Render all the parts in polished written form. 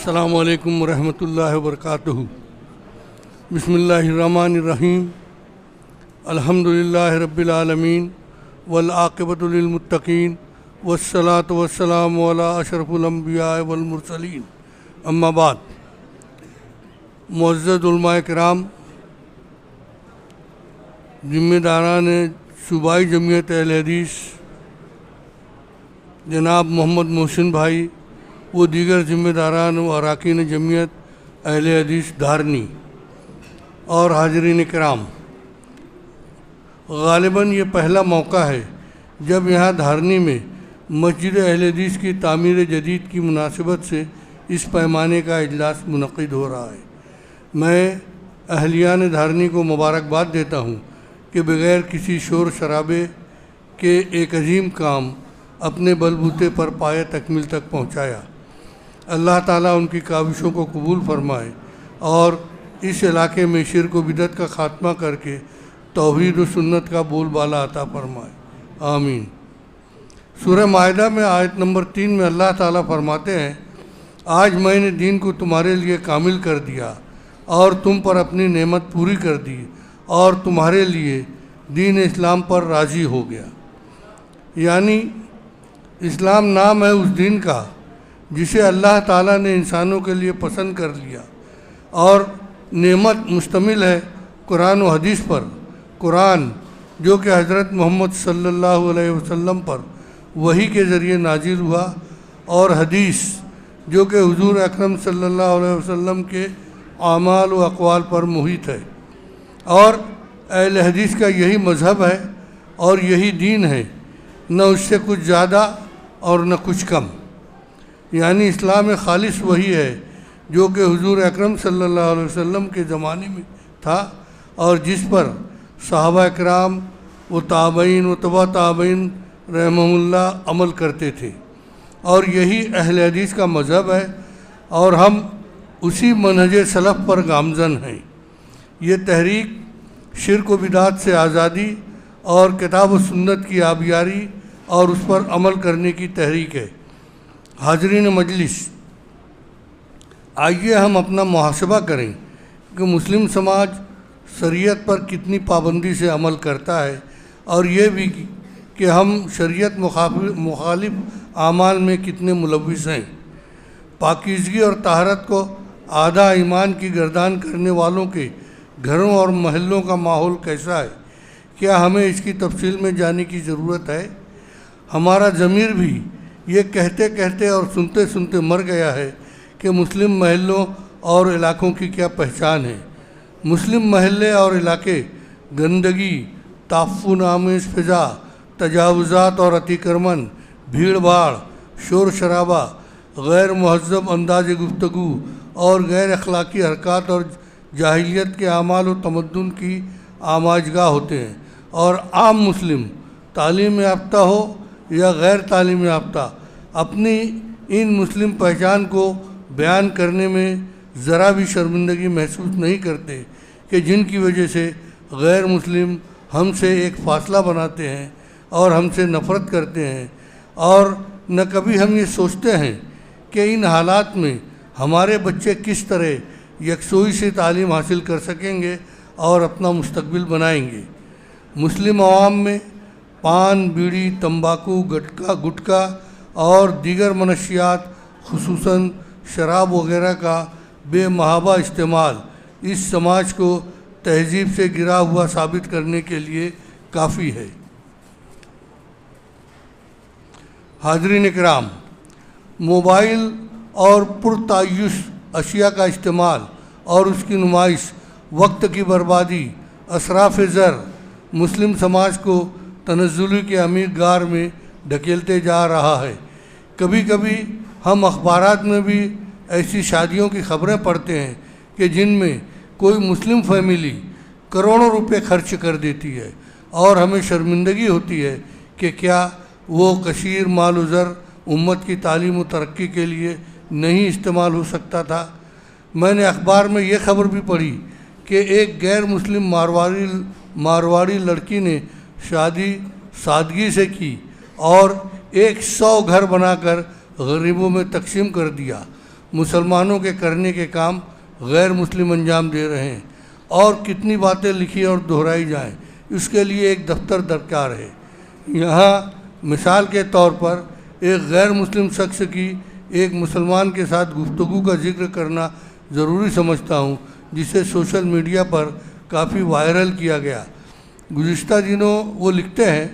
السلام علیکم ورحمۃ اللہ وبرکاتہ۔ بسم اللہ الرحمن الرحیم۔ الحمد للہ رب العالمین والعاقبۃ للمتقین والصلاۃ والسلام علی اشرف الانبیاء والمرسلین، اما بعد۔ معزز علماء کرام، ذمہ داران صوبائی جمعیت اہل حدیث جناب محمد محسن بھائی وہ دیگر ذمہ داران و اراکین جمعیت اہل حدیث دھارنی اور حاضرین کرام، غالباً یہ پہلا موقع ہے جب یہاں دھارنی میں مسجد اہل حدیث کی تعمیر جدید کی مناسبت سے اس پیمانے کا اجلاس منعقد ہو رہا ہے۔ میں اہلیان دھارنی کو مبارکباد دیتا ہوں کہ بغیر کسی شور شرابے کے ایک عظیم کام اپنے بلبوتے پر پایہ تکمیل تک پہنچایا۔ اللہ تعالیٰ ان کی کاوشوں کو قبول فرمائے اور اس علاقے میں شرک و بدعت کا خاتمہ کر کے توحید و سنت کا بول بالا عطا فرمائے، آمین۔ سورہ مائدہ میں آیت نمبر 3 میں اللہ تعالیٰ فرماتے ہیں، آج میں نے دین کو تمہارے لیے کامل کر دیا اور تم پر اپنی نعمت پوری کر دی اور تمہارے لیے دین اسلام پر راضی ہو گیا۔ یعنی اسلام نام ہے اس دین کا جسے اللہ تعالیٰ نے انسانوں کے لیے پسند کر لیا، اور نعمت مشتمل ہے قرآن و حدیث پر۔ قرآن جو کہ حضرت محمد صلی اللہ علیہ وسلم پر وحی کے ذریعے نازل ہوا، اور حدیث جو کہ حضور اکرم صلی اللہ علیہ وسلم کے اعمال و اقوال پر محیط ہے، اور اہل حدیث کا یہی مذہب ہے اور یہی دین ہے، نہ اس سے کچھ زیادہ اور نہ کچھ کم۔ یعنی اسلام خالص وہی ہے جو کہ حضور اکرم صلی اللہ علیہ وسلم کے زمانے میں تھا، اور جس پر صحابہ اکرام و تابعین و تبع تابعین رحمہم اللہ عمل کرتے تھے، اور یہی اہل حدیث کا مذہب ہے، اور ہم اسی منہج سلف پر گامزن ہیں۔ یہ تحریک شرک و بدعات سے آزادی اور کتاب و سنت کی آبیاری اور اس پر عمل کرنے کی تحریک ہے۔ حاضرین مجلس، آئیے ہم اپنا محاسبہ کریں کہ مسلم سماج شریعت پر کتنی پابندی سے عمل کرتا ہے، اور یہ بھی کہ ہم شریعت مخالف اعمال میں کتنے ملوث ہیں۔ پاکیزگی اور طہارت کو آدھا ایمان کی گردان کرنے والوں کے گھروں اور محلوں کا ماحول کیسا ہے؟ کیا ہمیں اس کی تفصیل میں جانے کی ضرورت ہے؟ ہمارا ضمیر بھی یہ کہتے کہتے اور سنتے سنتے مر گیا ہے کہ مسلم محلوں اور علاقوں کی کیا پہچان ہے۔ مسلم محلے اور علاقے گندگی، تعفن آمیز فضا، تجاوزات اور اطیکرمن، بھیڑ بھاڑ، شور شرابہ، غیر مہذب انداز گفتگو اور غیر اخلاقی حرکات اور جاہلیت کے اعمال و تمدن کی آماجگاہ ہوتے ہیں، اور عام مسلم تعلیم یافتہ ہو یا غیر تعلیم یافتہ اپنی ان مسلم پہچان کو بیان کرنے میں ذرا بھی شرمندگی محسوس نہیں کرتے کہ جن کی وجہ سے غیر مسلم ہم سے ایک فاصلہ بناتے ہیں اور ہم سے نفرت کرتے ہیں، اور نہ کبھی ہم یہ سوچتے ہیں کہ ان حالات میں ہمارے بچے کس طرح یکسوئی سے تعلیم حاصل کر سکیں گے اور اپنا مستقبل بنائیں گے۔ مسلم عوام میں پان، بیڑی، تمباکو، گٹکا اور دیگر منشیات خصوصاً شراب وغیرہ کا بے محابہ استعمال اس سماج کو تہذیب سے گرا ہوا ثابت کرنے کے لیے کافی ہے۔ حاضرین کرام، موبائل اور پرتعیش اشیاء کا استعمال اور اس کی نمائش، وقت کی بربادی، اسراف زر مسلم سماج کو تنزلی کے عمیق غار میں ڈھکیلتے جا رہا ہے۔ کبھی کبھی ہم اخبارات میں بھی ایسی شادیوں کی خبریں پڑھتے ہیں کہ جن میں کوئی مسلم فیملی کروڑوں روپے خرچ کر دیتی ہے، اور ہمیں شرمندگی ہوتی ہے کہ کیا وہ کثیر مال و زر امت کی تعلیم و ترقی کے لیے نہیں استعمال ہو سکتا تھا؟ میں نے اخبار میں یہ خبر بھی پڑھی کہ ایک غیر مسلم مارواڑی لڑکی نے شادی سادگی سے کی اور 100 گھر بنا کر غریبوں میں تقسیم کر دیا۔ مسلمانوں کے کرنے کے کام غیر مسلم انجام دے رہے ہیں، اور کتنی باتیں لکھی اور دہرائی جائیں، اس کے لیے ایک دفتر درکار ہے۔ یہاں مثال کے طور پر ایک غیر مسلم شخص کی ایک مسلمان کے ساتھ گفتگو کا ذکر کرنا ضروری سمجھتا ہوں، جسے سوشل میڈیا پر کافی وائرل کیا گیا۔ گزشتہ دنوں وہ لکھتے ہیں،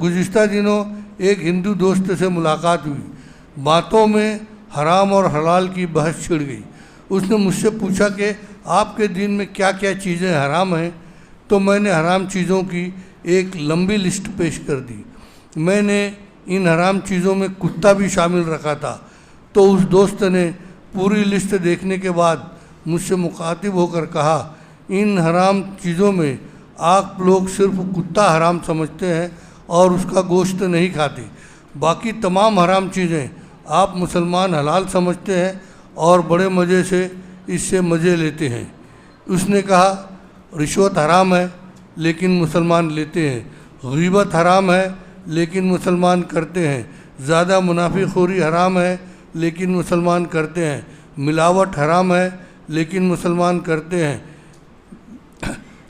گزشتہ دنوں ایک ہندو دوست سے ملاقات ہوئی، باتوں میں حرام اور حلال کی بحث چھڑ گئی۔ اس نے مجھ سے پوچھا کہ آپ کے دین میں کیا کیا چیزیں حرام ہیں، تو میں نے حرام چیزوں کی ایک لمبی لسٹ پیش کر دی۔ میں نے ان حرام چیزوں میں کتا بھی شامل رکھا تھا، تو اس دوست نے پوری لسٹ دیکھنے کے بعد مجھ سے مخاطب ہو کر کہا، ان حرام چیزوں میں آپ لوگ صرف کتا حرام سمجھتے ہیں اور اس کا گوشت نہیں کھاتے، باقی تمام حرام چیزیں آپ مسلمان حلال سمجھتے ہیں اور بڑے مزے سے اس سے مزے لیتے ہیں۔ اس نے کہا، رشوت حرام ہے لیکن مسلمان لیتے ہیں، غیبت حرام ہے لیکن مسلمان کرتے ہیں، زیادہ منافق خوری حرام ہے لیکن مسلمان کرتے ہیں، ملاوٹ حرام ہے لیکن مسلمان کرتے ہیں،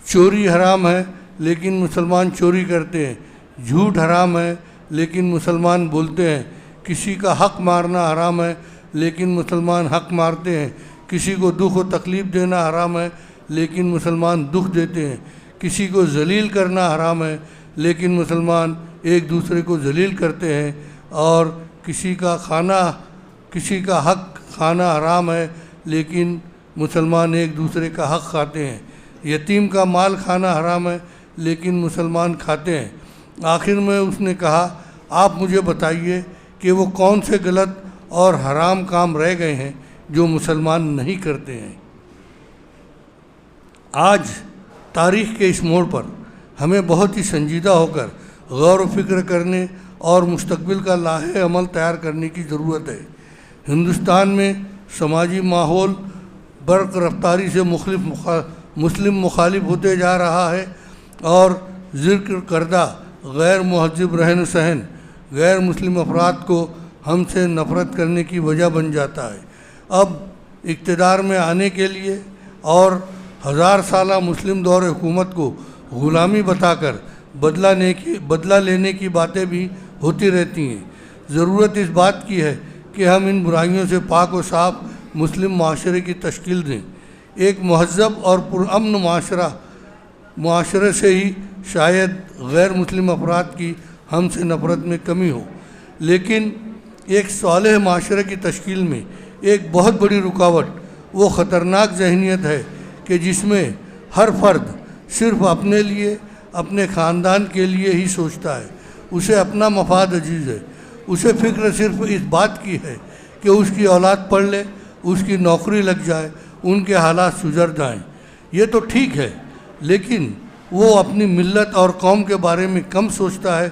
چوری حرام ہے لیکن مسلمان چوری کرتے ہیں، جھوٹ حرام ہے لیکن مسلمان بولتے ہیں، کسی کا حق مارنا حرام ہے لیکن مسلمان حق مارتے ہیں، کسی کو دکھ و تکلیف دینا حرام ہے لیکن مسلمان دکھ دیتے ہیں، کسی کو ذلیل کرنا حرام ہے لیکن مسلمان ایک دوسرے کو ذلیل کرتے ہیں، اور کسی کا حق کھانا حرام ہے لیکن مسلمان ایک دوسرے کا حق کھاتے ہیں، یتیم کا مال کھانا حرام ہے لیکن مسلمان کھاتے ہیں۔ آخر میں اس نے کہا، آپ مجھے بتائیے کہ وہ کون سے غلط اور حرام کام رہ گئے ہیں جو مسلمان نہیں کرتے ہیں۔ آج تاریخ کے اس موڑ پر ہمیں بہت ہی سنجیدہ ہو کر غور و فکر کرنے اور مستقبل کا لائحہ عمل تیار کرنے کی ضرورت ہے۔ ہندوستان میں سماجی ماحول برق رفتاری سے مسلم مخالف ہوتے جا رہا ہے، اور ذکر کردہ غیر مہذب رہن سہن غیر مسلم افراد کو ہم سے نفرت کرنے کی وجہ بن جاتا ہے۔ اب اقتدار میں آنے کے لیے اور 1000 سالہ مسلم دور حکومت کو غلامی بتا کر بدلہ لینے کی باتیں بھی ہوتی رہتی ہیں۔ ضرورت اس بات کی ہے کہ ہم ان برائیوں سے پاک و صاف مسلم معاشرے کی تشکیل دیں۔ ایک مہذب اور پرامن معاشرے سے ہی شاید غیر مسلم افراد کی ہم سے نفرت میں کمی ہو، لیکن ایک صالح معاشرے کی تشکیل میں ایک بہت بڑی رکاوٹ وہ خطرناک ذہنیت ہے کہ جس میں ہر فرد صرف اپنے لیے، اپنے خاندان کے لیے ہی سوچتا ہے، اسے اپنا مفاد عزیز ہے، اسے فکر صرف اس بات کی ہے کہ اس کی اولاد پڑھ لے، اس کی نوکری لگ جائے، ان کے حالات سدھر جائیں۔ یہ تو ٹھیک ہے، لیکن وہ اپنی ملت اور قوم کے بارے میں کم سوچتا ہے،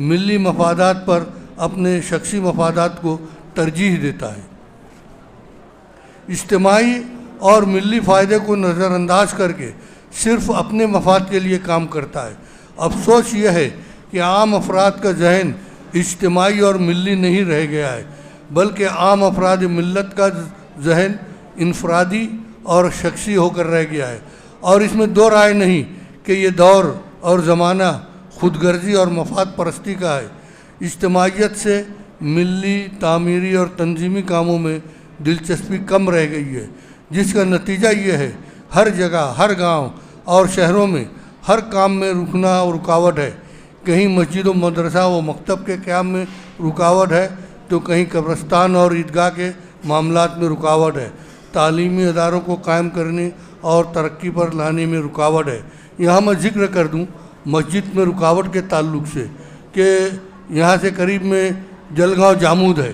ملی مفادات پر اپنے شخصی مفادات کو ترجیح دیتا ہے، اجتماعی اور ملی فائدے کو نظر انداز کر کے صرف اپنے مفاد کے لیے کام کرتا ہے۔ افسوس یہ ہے کہ عام افراد کا ذہن اجتماعی اور ملی نہیں رہ گیا ہے، بلکہ عام افراد ملت کا ذہن انفرادی اور شخصی ہو کر رہ گیا ہے، اور اس میں دو رائے نہیں کہ یہ دور اور زمانہ خود غرضی اور مفاد پرستی کا ہے۔ اجتماعیت سے ملی، تعمیری اور تنظیمی کاموں میں دلچسپی کم رہ گئی ہے، جس کا نتیجہ یہ ہے ہر جگہ، ہر گاؤں اور شہروں میں ہر کام میں رکنا اور رکاوٹ ہے۔ کہیں مسجد و مدرسہ و مکتب کے قیام میں رکاوٹ ہے، تو کہیں قبرستان اور عیدگاہ کے معاملات میں رکاوٹ ہے، تعلیمی اداروں کو قائم کرنے اور ترقی پر لانے میں رکاوٹ ہے۔ یہاں میں ذکر کر دوں مسجد میں رکاوٹ کے تعلق سے کہ یہاں سے قریب میں جلگاؤں جامود ہے،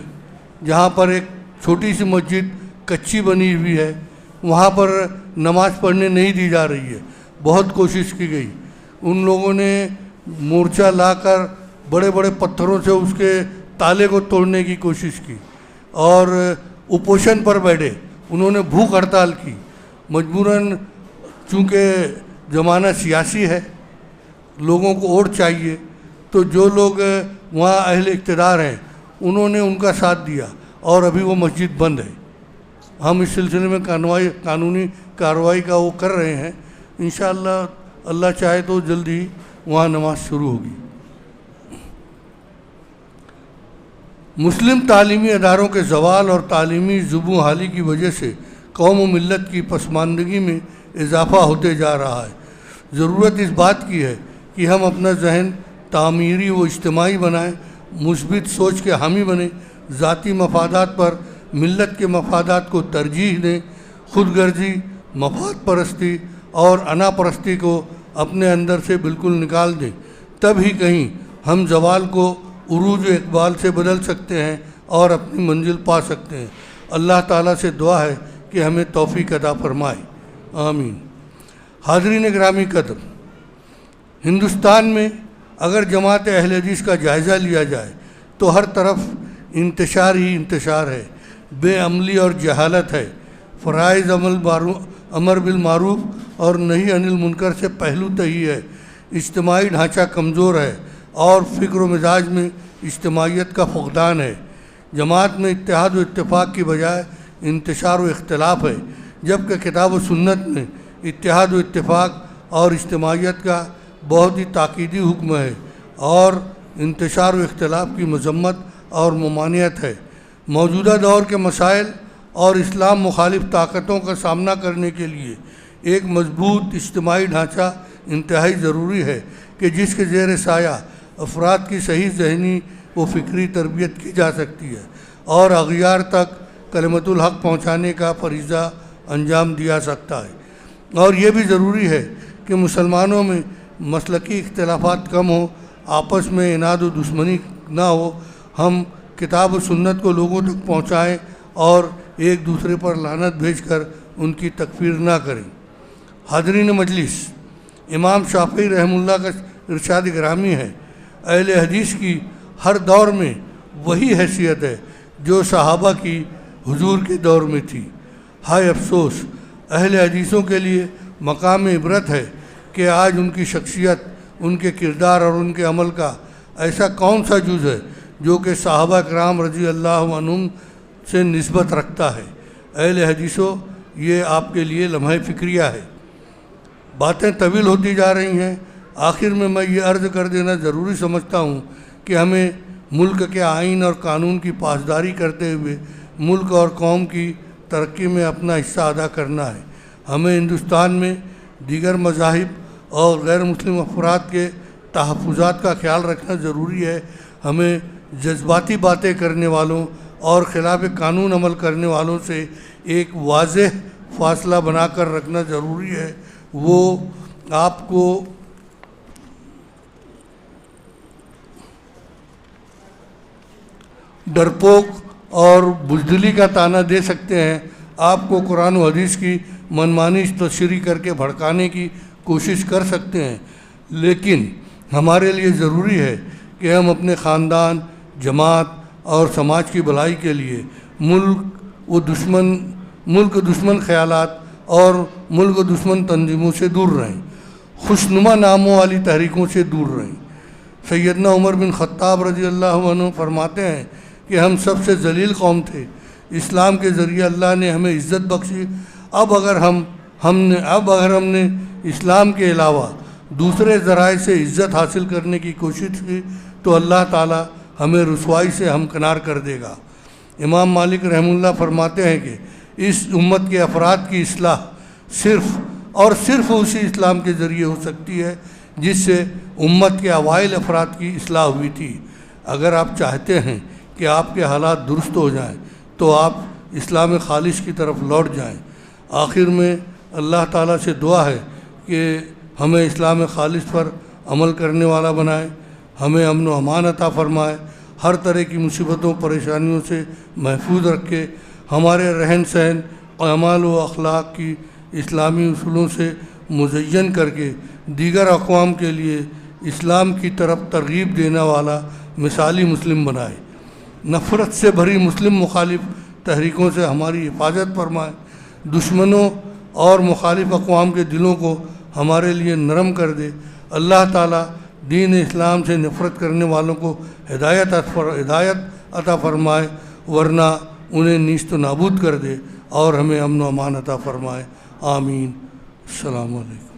جہاں پر ایک چھوٹی سی مسجد کچی بنی ہوئی ہے، وہاں پر نماز پڑھنے نہیں دی جا رہی ہے۔ بہت کوشش کی گئی، ان لوگوں نے مورچہ لا کر بڑے بڑے پتھروں سے اس کے تالے کو توڑنے کی کوشش کی، اور اپوشن پر بیٹھے، انہوں نے بھوک ہڑتال کی۔ مجبوراً چونکہ زمانہ سیاسی ہے، لوگوں کو ووٹ چاہیے، تو جو لوگ وہاں اہل اقتدار ہیں انہوں نے ان کا ساتھ دیا، اور ابھی وہ مسجد بند ہے۔ ہم اس سلسلے میں قانونی کارروائی کا وہ کر رہے ہیں. انشاءاللہ اللہ چاہے تو جلد ہی وہاں نماز شروع ہوگی. مسلم تعلیمی اداروں کے زوال اور تعلیمی زبوں حالی کی وجہ سے قوم و ملت کی پسماندگی میں اضافہ ہوتے جا رہا ہے. ضرورت اس بات کی ہے کہ ہم اپنا ذہن تعمیری و اجتماعی بنائیں، مثبت سوچ کے حامی بنیں، ذاتی مفادات پر ملت کے مفادات کو ترجیح دیں، خود غرضی، مفاد پرستی اور انا پرستی کو اپنے اندر سے بالکل نکال دیں. تب ہی کہیں ہم زوال کو عروج و اقبال سے بدل سکتے ہیں اور اپنی منزل پا سکتے ہیں. اللہ تعالیٰ سے دعا ہے کہ ہمیں توفیق عطا فرمائے. آمین. حاضرین گرامی قدر، ہندوستان میں اگر جماعت اہل حدیث کا جائزہ لیا جائے تو ہر طرف انتشار ہی انتشار ہے، بے عملی اور جہالت ہے. فرائض امر بالمعروف اور نہی عن المنکر سے پہلو تہی ہے. اجتماعی ڈھانچہ کمزور ہے اور فکر و مزاج میں اجتماعیت کا فقدان ہے. جماعت میں اتحاد و اتفاق کی بجائے انتشار و اختلاف ہے، جبکہ کتاب و سنت میں اتحاد و اتفاق اور اجتماعیت کا بہت ہی تاکیدی حکم ہے اور انتشار و اختلاف کی مذمت اور ممانعت ہے. موجودہ دور کے مسائل اور اسلام مخالف طاقتوں کا سامنا کرنے کے لیے ایک مضبوط اجتماعی ڈھانچہ انتہائی ضروری ہے کہ جس کے زیر سایہ افراد کی صحیح ذہنی و فکری تربیت کی جا سکتی ہے اور اغیار تک کلمت الحق پہنچانے کا فریضہ انجام دیا سکتا ہے. اور یہ بھی ضروری ہے کہ مسلمانوں میں مسلکی اختلافات کم ہوں، آپس میں اناد و دشمنی نہ ہو، ہم کتاب و سنت کو لوگوں تک پہنچائیں اور ایک دوسرے پر لعنت بھیج کر ان کی تکفیر نہ کریں. حاضرین مجلس، امام شافعی رحمہ اللہ کا ارشاد گرامی ہے، اہل حدیث کی ہر دور میں وہی حیثیت ہے جو صحابہ کی حضور کے دور میں تھی. ہائے افسوس، اہل حدیثوں کے لیے مقام عبرت ہے کہ آج ان کی شخصیت، ان کے کردار اور ان کے عمل کا ایسا کون سا جز ہے جو کہ صحابہ کرام رضی اللہ عنہم سے نسبت رکھتا ہے. اہل حدیثوں، یہ آپ کے لیے لمحہ فکریہ ہے. باتیں طویل ہوتی جا رہی ہیں. آخر میں یہ عرض کر دینا ضروری سمجھتا ہوں کہ ہمیں ملک کے آئین اور قانون کی پاسداری کرتے ہوئے ملک اور قوم کی ترقی میں اپنا حصہ ادا کرنا ہے. ہمیں ہندوستان میں دیگر مذاہب اور غیر مسلم افراد کے تحفظات کا خیال رکھنا ضروری ہے. ہمیں جذباتی باتیں کرنے والوں اور خلاف قانون عمل کرنے والوں سے ایک واضح فاصلہ بنا کر رکھنا ضروری ہے. وہ آپ کو ڈرپوک اور بزدلی کا طعنہ دے سکتے ہیں، آپ کو قرآن و حدیث کی منمانی تشریح کر کے بھڑکانے کی کوشش کر سکتے ہیں، لیکن ہمارے لیے ضروری ہے کہ ہم اپنے خاندان، جماعت اور سماج کی بھلائی کے لیے ملک دشمن خیالات اور ملک دشمن تنظیموں سے دور رہیں، خوشنما ناموں والی تحریکوں سے دور رہیں. سیدنا عمر بن خطاب رضی اللہ عنہ فرماتے ہیں کہ ہم سب سے ذلیل قوم تھے، اسلام کے ذریعے اللہ نے ہمیں عزت بخشی. اب اگر ہم نے اسلام کے علاوہ دوسرے ذرائع سے عزت حاصل کرنے کی کوشش کی تو اللہ تعالی ہمیں رسوائی سے ہمکنار کر دے گا. امام مالک رحمہ اللہ فرماتے ہیں کہ اس امت کے افراد کی اصلاح صرف اور صرف اسی اسلام کے ذریعے ہو سکتی ہے جس سے امت کے اوائل افراد کی اصلاح ہوئی تھی. اگر آپ چاہتے ہیں کہ آپ کے حالات درست ہو جائیں تو آپ اسلام خالص کی طرف لوٹ جائیں. آخر میں اللہ تعالیٰ سے دعا ہے کہ ہمیں اسلام خالص پر عمل کرنے والا بنائے، ہمیں امن و امان عطا فرمائے، ہر طرح کی مصیبتوں پریشانیوں سے محفوظ رکھے، ہمارے رہن سہن، اعمال و اخلاق کی اسلامی اصولوں سے مزین کر کے دیگر اقوام کے لیے اسلام کی طرف ترغیب دینے والا مثالی مسلم بنائے. نفرت سے بھری مسلم مخالف تحریکوں سے ہماری حفاظت فرمائے، دشمنوں اور مخالف اقوام کے دلوں کو ہمارے لیے نرم کر دے. اللہ تعالیٰ دین اسلام سے نفرت کرنے والوں کو ہدایت عطا فرمائے، ورنہ انہیں نیست و نابود کر دے. اور ہمیں امن و امان عطا فرمائے، آمین۔ السلام علیکم۔